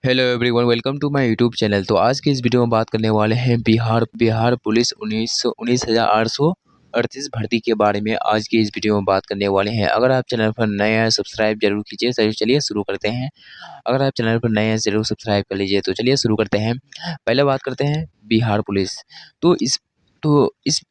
Hello everyone, welcome to my YouTube channel. तो आज की इस वीडियो में बात करने वाले हैं बिहार पुलिस 19,838 भर्ती के बारे में। आज की इस वीडियो में बात करने वाले हैं। अगर आप चैनल पर नए हैं सब्सक्राइब जरूर कीजिए। चलिए शुरू करते हैं। अगर आप चैनल पर नए हैं जरूर सब्सक्राइब कर लीजिए। तो चलिए शुरू करते हैं। पहले बात करते हैं बिहार पुलिस। तो इस तो इस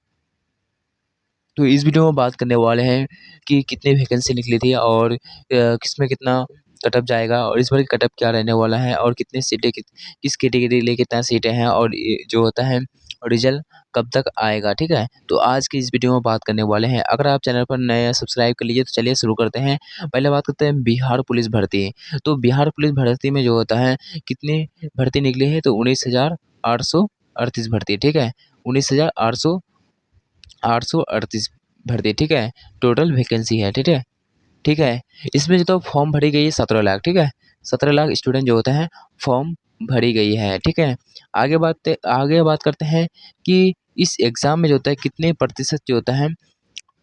तो इस वीडियो में बात करने वाले हैं कि कितनी वैकेंसी निकली थी और किसमें कितना कटअप जाएगा और इस बार कटअप क्या रहने वाला है और कितनी सीटें किस कैटेगरी के लिए कितना सीटें हैं और ये जो होता है रिजल्ट कब तक आएगा। ठीक है, तो आज की इस वीडियो में बात करने वाले हैं। अगर आप चैनल पर नए हैं सब्सक्राइब कर लीजिए। तो चलिए शुरू करते हैं। पहले बात करते हैं बिहार पुलिस भर्ती। तो बिहार पुलिस भर्ती में जो होता है कितनी भर्ती निकली है, तो 19,838 भर्ती। ठीक है, 19,838 भर्ती। ठीक है, टोटल वैकेंसी है। ठीक है, ठीक है। इसमें जो तो फॉर्म भरी गई है 17 लाख। ठीक है, 17 लाख स्टूडेंट जो होता है फॉर्म भरी गई है। ठीक है, आगे बात करते हैं कि इस एग्ज़ाम में जो होता है कितने प्रतिशत जो होता है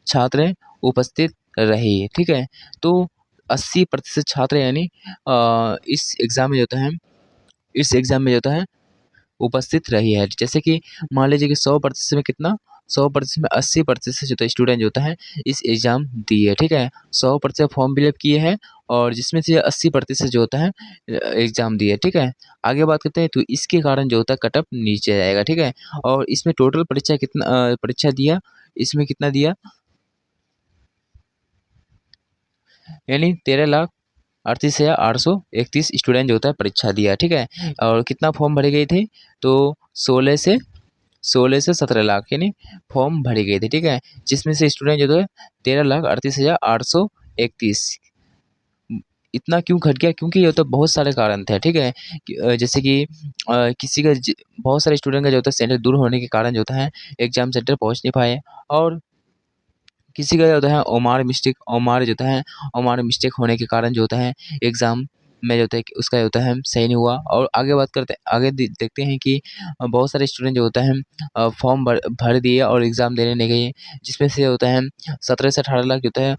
छात्र उपस्थित रहे। ठीक है, तो 80% छात्र यानी इस एग्ज़ाम में जो होता है उपस्थित रही है। जैसे कि मान लीजिए कि 100% में कितना 100% में 80% जो होता है स्टूडेंट जो होता है इस एग्ज़ाम दिए। ठीक है, 100% फॉर्म फिलअप किए हैं और जिसमें से 80% जो होता है एग्ज़ाम दिए। ठीक है, आगे बात करते हैं। तो इसके कारण जो होता है कट ऑफ नीचे जाएगा। ठीक है, और इसमें टोटल परीक्षा दिया, इसमें कितना दिया यानी 13,38,831 स्टूडेंट जो होता है परीक्षा दिया। ठीक है, और कितना फॉर्म भरे गए थे, तो 16 से 17 लाख यानी फॉर्म भरे गए थे। ठीक है, जिसमें से स्टूडेंट जो है 13,38,831। इतना क्यों घट गया, क्योंकि ये तो बहुत सारे कारण थे। ठीक है, जैसे कि किसी का बहुत सारे स्टूडेंट का जो होता है सेंटर दूर होने के कारण जो होता है एग्जाम सेंटर पहुंच नहीं पाए, और किसी का जो होता है ओमार मिस्टेक होने के कारण जो होता है एग्ज़ाम में जो होता है कि उसका जो होता है सही नहीं हुआ। और आगे देखते हैं कि बहुत सारे स्टूडेंट जो होता है फॉर्म भर दिए और एग्ज़ाम देने नहीं गए, जिसमें से होता है 17 से 18 लाख जो होता है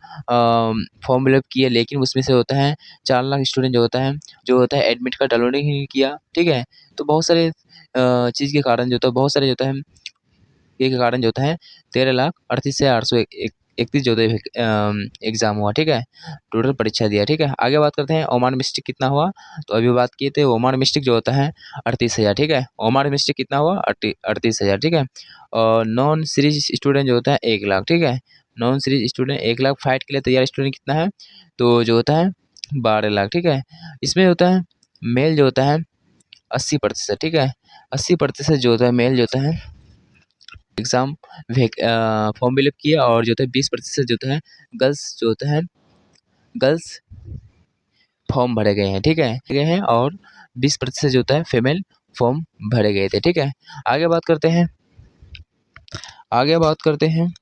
फॉर्म फिलअप किए, लेकिन उसमें से होता है 4 लाख स्टूडेंट जो होता है एडमिट कार्ड डाउनलोड ही नहीं किया। ठीक है, तो बहुत सारे चीज़ के कारण जो होता है बहुत सारे जो होता है ये के कारण जो होता है 13,38,831 जो होता है एग्ज़ाम हुआ। ठीक है, टोटल परीक्षा दिया। ठीक है, आगे बात करते हैं ओमान मिस्टेक कितना हुआ। तो अभी बात किए थे ओमान मिस्टेक जो होता है 38,000। ठीक है, ओमान मिस्टेक कितना हुआ 38,000। ठीक है, और नॉन सीरीज स्टूडेंट जो होता है 1 लाख। ठीक है, non series student 1 lakh, fight के लिए तैयार स्टूडेंट कितना है, तो जो होता है 12 लाख। ठीक है, इसमें होता है मेल जो होता है 80%। ठीक है, 80% जो होता है मेल जो होता है एग्ज़ाम फॉर्म फिलअप किया, और जो होता है 20% जो होता है गर्ल्स फॉर्म भरे गए हैं। ठीक है, गए हैं, और 20% जो होता है फीमेल फॉर्म भरे गए थे। ठीक है, आगे बात करते हैं आगे बात करते हैं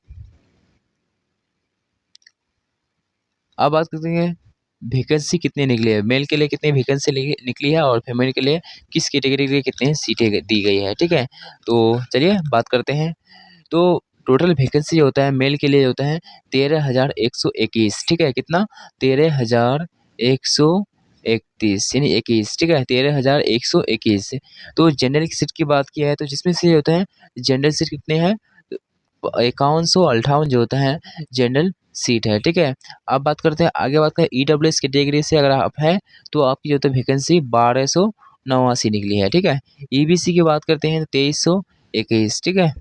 अब बात करते हैं वैकेंसी कितनी निकली है, मेल के लिए कितनी वैकेंसी निकली है और फीमेल के लिए किस कैटेगरी के लिए कितनी सीटें दी गई है। ठीक है, तो चलिए बात करते हैं। तो टोटल वैकेंसी होता है मेल के लिए होता है 13,121। ठीक है, कितना 13,131 यानी 21। ठीक है, 13,121। तो जनरल की सीट की बात किया है तो जिसमें से होता है जनरल सीट कितने हैं, 5158 जो होता है जनरल सीट है। ठीक है, अब बात करते हैं आगे बात करें EWS कैटेगरी से अगर आप हैं तो आपकी जो होता है वैकेंसी 1289 निकली है। ठीक है, EBC की बात करते हैं तो 2321। ठीक है,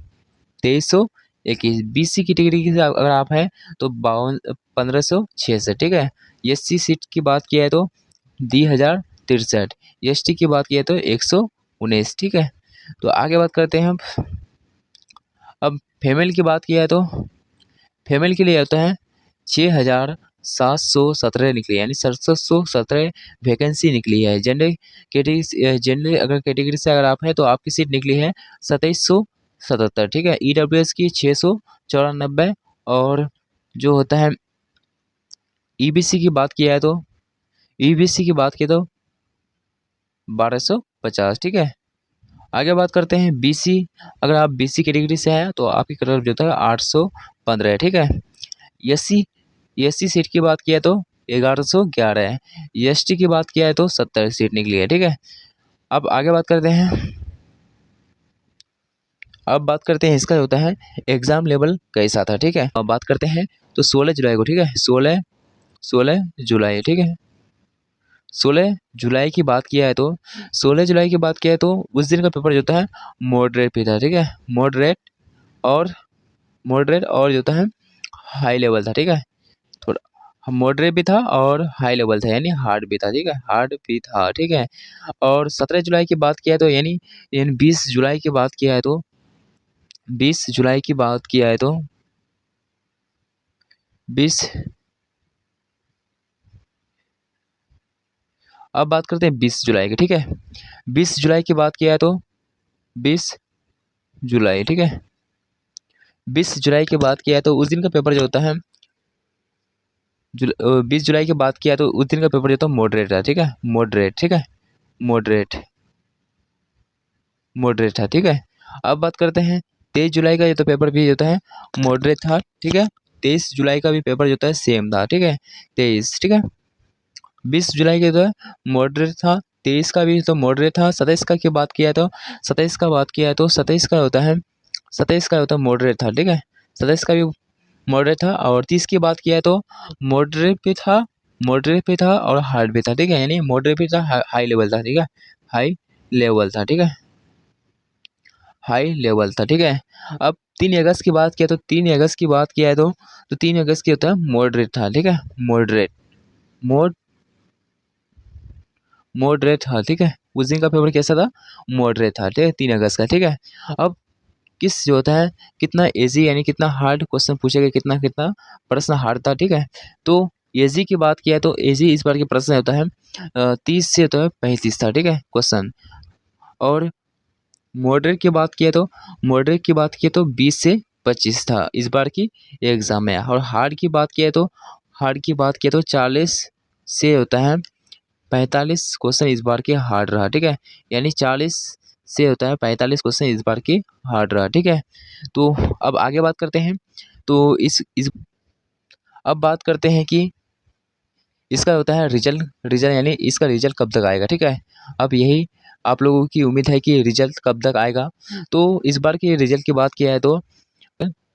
2321। BC कैटेगरी से अगर आप हैं तो 1566। ठीक है, SC सीट की बात किया है तो 2063। ST की बात किया है तो 119। ठीक है, तो आगे बात करते हैं अब फीमेल की बात किया है तो फीमेल के लिए होता है 6,717 निकली यानी 717 वैकेंसी निकली है। जनरल अगर कैटेगरी से अगर आप हैं तो आपकी सीट निकली है 2777। ठीक है, EWS की 694, और जो होता है EBC की बात किया है तो 1250। ठीक है, आगे बात करते हैं BC। अगर आप BC कैटेगरी से हैं तो आपकी कट ऑफ जो होता है 815 है। ठीक है, SC सीट की बात किया तो 1111 है। एसटी की बात किया है तो 70 सीट निकली है, ठीक है। अब आगे बात करते हैं, इसका होता है एग्जाम लेवल कैसा था, ठीक है। अब बात करते हैं तो 16 जुलाई को, ठीक है, 16 जुलाई, ठीक है। 16 जुलाई की बात किया है तो 16 जुलाई की बात किया है तो उस दिन का पेपर जो होता है मॉडरेट भी था, ठीक है। और मॉडरेट और जो होता है हाई लेवल था, ठीक है। थोड़ा मॉडरेट भी था और हाई लेवल था, यानी हार्ड भी था, ठीक है, हार्ड भी था, ठीक है। और 17 जुलाई की बात किया है तो यानी 20 जुलाई की बात किया है तो 20 जुलाई की बात किया है तो 20 अब बात करते हैं 20 जुलाई की, ठीक है। 20 जुलाई की बात किया है तो 20 जुलाई, ठीक है। 20 जुलाई की बात किया है तो उस दिन का पेपर जो होता है 20 जुलाई की बात किया है तो उस दिन का पेपर जो होता है मॉडरेट था, ठीक है, मॉडरेट, ठीक है, मॉडरेट मॉडरेट था, ठीक है। अब बात करते हैं 23 जुलाई का जो तो पेपर भी होता है मॉडरेट था, ठीक है। 23 जुलाई का भी पेपर जो होता है सेम था, ठीक है, 23, ठीक है। 20 जुलाई के जो है मॉडरेट था, 23 का भी तो मॉडरेट था, 27 का की बात किया है तो 27 का बात किया है तो 27 का होता है 27 का होता है मॉडरेट था, ठीक है। 27 का भी मॉडरेट था और 30 की बात किया है तो मॉडरेट भी था और हार्ड भी था, ठीक है, यानी मॉडरेट भी था, हाई लेवल था, ठीक है, हाई लेवल था, ठीक है, हाई लेवल था, ठीक है। अब 3 अगस्त की बात किया तो 3 अगस्त की बात किया है तो 3 अगस्त की होता है मॉडरेट था, ठीक है, मॉडरेट मोड मॉडरेट था, ठीक है। उस दिन का पेपर कैसा था मॉडरेट था, ठीक है, 3 अगस्त का, ठीक है। अब किस जो होता है कितना इजी यानी कितना हार्ड क्वेश्चन पूछेगा, कितना कितना प्रश्न हार्ड था, ठीक है। तो इजी की बात किया तो इजी इस बार के प्रश्न होता है 30 से होता है 35 था, ठीक है, क्वेश्चन। और मॉडरेट की बात किया तो 20 से 25 था इस बार की एग्जाम में। और हार्ड की बात किया तो 40 से होता है 45 क्वेश्चन इस बार के हार्ड रहा, ठीक है, यानी 40 से होता है 45 क्वेश्चन इस बार के हार्ड रहा, ठीक है। तो अब आगे बात करते हैं तो इस अब बात करते हैं कि इसका होता है रिजल्ट रिजल्ट यानी इसका रिजल्ट कब तक आएगा, ठीक है। अब यही आप लोगों की उम्मीद है कि रिजल्ट कब तक आएगा। तो इस बार के रिजल्ट की बात किया है तो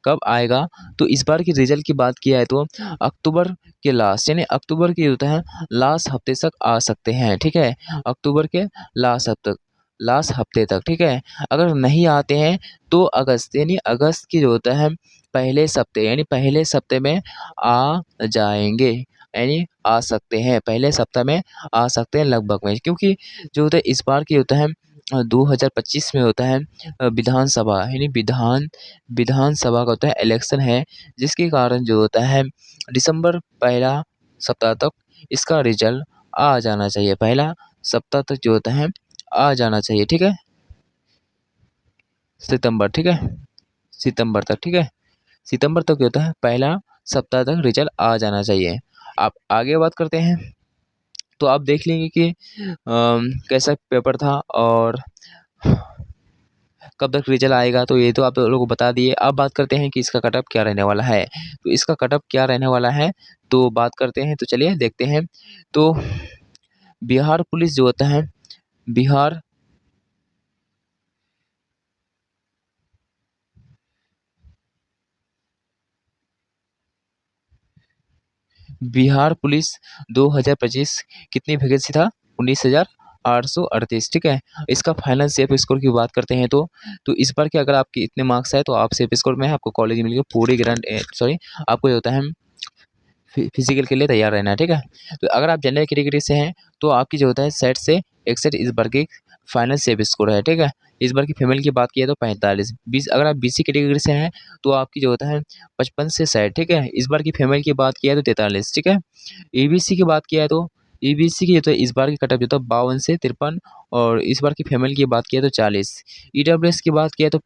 कब आएगा, तो इस बार की रिजल्ट की बात किया है तो अक्टूबर के लास्ट यानी अक्टूबर के होता है लास्ट हफ्ते तक आ सकते हैं, ठीक है, अक्टूबर के लास्ट हफ्ते तक, ठीक है। अगर नहीं आते हैं तो अगस्त यानी अगस्त की जो होता है पहले सप्ते यानी पहले सप्ते में आ जाएंगे, यानी आ सकते हैं, पहले सप्ताह में आ सकते हैं लगभग में, क्योंकि जो होता है इस बार की होता है 2025 में होता है विधानसभा यानी विधानसभा का होता है इलेक्शन है, जिसके कारण जो होता है दिसंबर पहला सप्ताह तक इसका रिजल्ट आ जाना चाहिए, पहला सप्ताह तक जो होता है आ जाना चाहिए, ठीक है, सितंबर, ठीक है, सितंबर तक, ठीक है, सितंबर तक जो होता है पहला सप्ताह तक रिजल्ट आ जाना चाहिए। आप आगे बात करते हैं तो आप देख लेंगे कि कैसा पेपर था और कब तक रिजल्ट आएगा, तो ये तो आप लोगों को बता दिए। अब बात करते हैं कि इसका कटअप क्या रहने वाला है, तो इसका कटअप क्या रहने वाला है तो बात करते हैं, तो चलिए देखते हैं। तो बिहार पुलिस जो होता है बिहार बिहार पुलिस 2025 कितनी वैकेंसी था 19,838, ठीक है। इसका फाइनल सेफ स्कोर की बात करते हैं तो इस बार के अगर आपके इतने मार्क्स है तो आप सेफ स्कोर में है, आपको कॉलेज मिलेगी पूरी आपको ये होता है फिजिकल के लिए तैयार रहना है, ठीक है। तो अगर आप जनरल कैटेगरी से हैं तो आपकी जो होता है 60 से 61 इस बार की फाइनल सेव स्कोर है, ठीक है। इस बार की फीमेल की बात की तो 45, 20 अगर आप बीसी कैटेगरी से हैं तो आपकी जो होता है 55 से 60, ठीक है। इस बार की फीमेल की बात किया तो 43, ठीक है। ईबीसी की बात किया है तो ईबीसी की जो तो इस बार की कटअप जो था 52 से 53 और इस बार की फीमेल की बात किया तो 40। ईडब्ल्यूएस की बात किया तो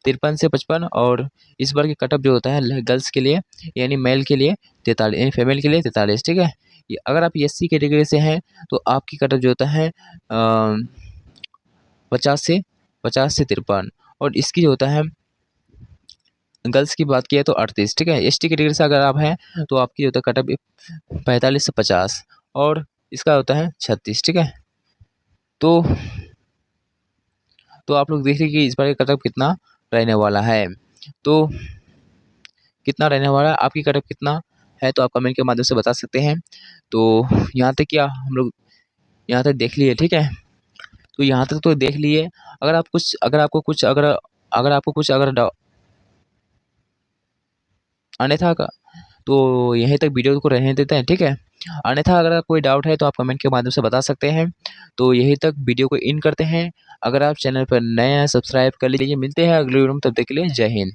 53 से 55 और इस बार की कटअप जो होता है गर्ल्स के लिए यानी मेल के लिए 43 यानी फीमेल के लिए 43, ठीक है। अगर आप एससी कैटेगरी से हैं तो आपकी कटअप जो होता है 50 से 53 और इसकी जो होता है गर्ल्स की बात किया तो 38, ठीक है। एसटी कैटेगरी से अगर आप हैं तो आपकी होता है कट ऑफ 45 से 50 और इसका होता है 36, ठीक है। तो आप लोग देख लीजिए कि इस बार का कट ऑफ कितना रहने वाला है। तो कितना रहने वाला है, आपकी कट ऑफ कितना है, तो आप कमेंट के माध्यम से बता सकते हैं। तो यहाँ तक क्या हम लोग यहाँ तक देख लिए, ठीक है। तो यहाँ तक तो देख लिए। अगर आप कुछ अगर आपको कुछ अगर अगर आपको कुछ अगर अन्यथा का तो यहीं तक वीडियो को रहने देते हैं, ठीक है। अन्यथा अगर कोई डाउट है तो आप कमेंट के माध्यम से बता सकते हैं। तो यहीं तक वीडियो को इन करते हैं। अगर आप चैनल पर नए हैं सब्सक्राइब कर लीजिए। मिलते हैं अगले वीडियो में, तब तक के लिए जय हिंद।